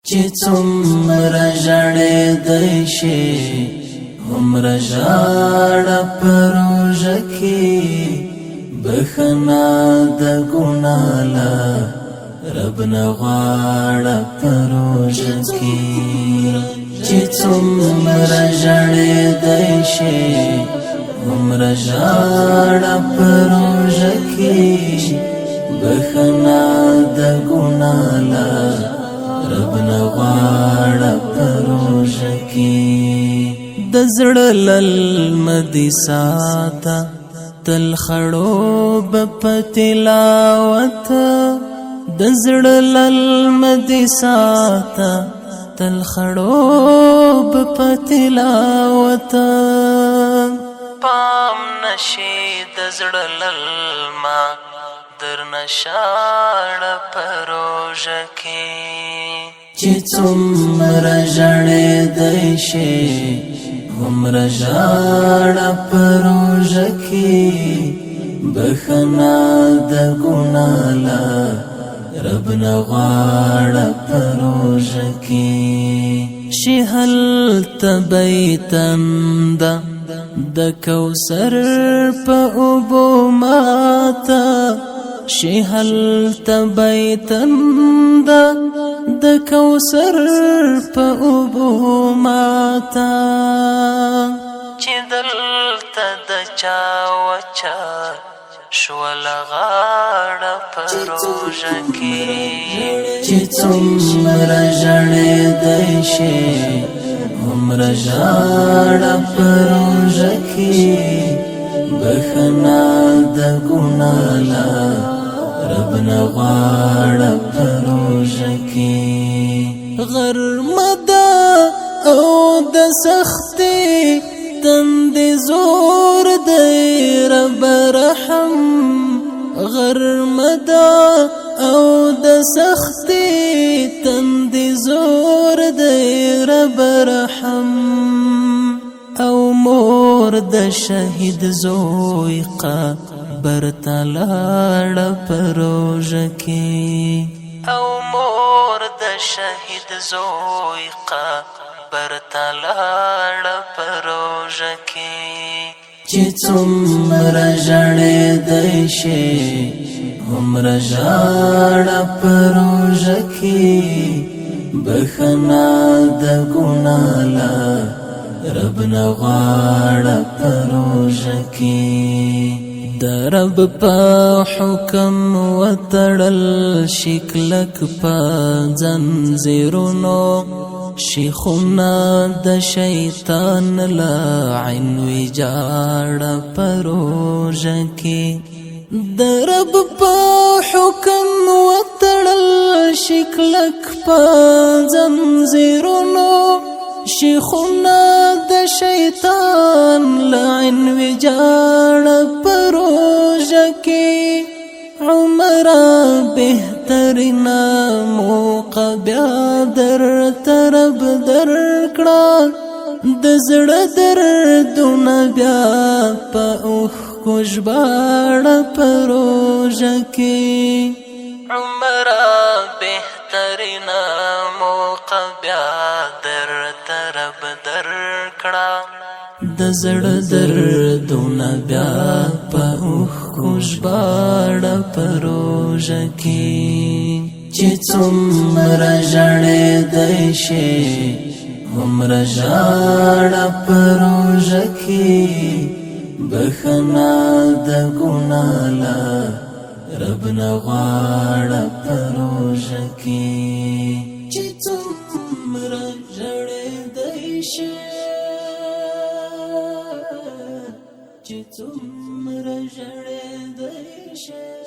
چې څومره ژړېدی شي هومره ژاړه په روژه کې بخښنه د ګناه له رب نه غواړه په روژه کې چې څومره ژړېدی شي هومره ژاړه په روژه کې بخښنه د ګناه له رب نه غواړه په روژه کې د زړه للمه دې ساته تل خړوب په تلاوت د زړه للمه دې ساته تل خړوب په تلاوت پام نشي د زړه للمه در نشاړه په روژه کې چې څومره ژړېدی شي هومره ژاړه په روژه کې بخښنه د ګناه له رب نه غواړه په روژه کې شي هلته بیتنده د کوثر په اوبو ماته شي هلته بیتنده د کوثر په اوبو ماته چې دلته د چا وچه شوله غاړه په روژه کې چې څومره ژړېدی شي هومره ژاړه په روژه کې بخښنه د ګناه له رب نه غواړه په روژه کې غرمه ده او د سختۍ تندې زور دی رب رحم غرمه ده او د سختۍ تندې زور دی رب رحم او مور د شهید زوی قبر ته لاړه په روژه کې او مور د شهید زوی قبر ته لاړه په روژه کې چې څومره ژړېدی شي هومره ژاړه په روژه کې بخښنه د ګناه له رب نه غواړه په روژه کې د رب په حکم وتړل شي کلک په ځنځیرونو شي خونه د شیطان لعن ویجاړه په روژه کې د رب په حکم وتړل شي کلک په ځنځیرونو شیخونه د شیطان لعن ویجاړه په روژه کې عمره بهترینه موقع بیا درته رب درکړه د زړه دردونه بیا په اوښکو ژباړه په روژه کې عمره بهترینه موقع بیا درته رب درکړه د زړه دردونه بیا په اوښکو ژباړه په روژه کې چې څومره ژړېدی شي هومره ژاړه په روژه کې بخښنه د ګناه له رب نه غواړه په روژه کې چې څومره ژړېدی شي چې څومره ژړېدی شي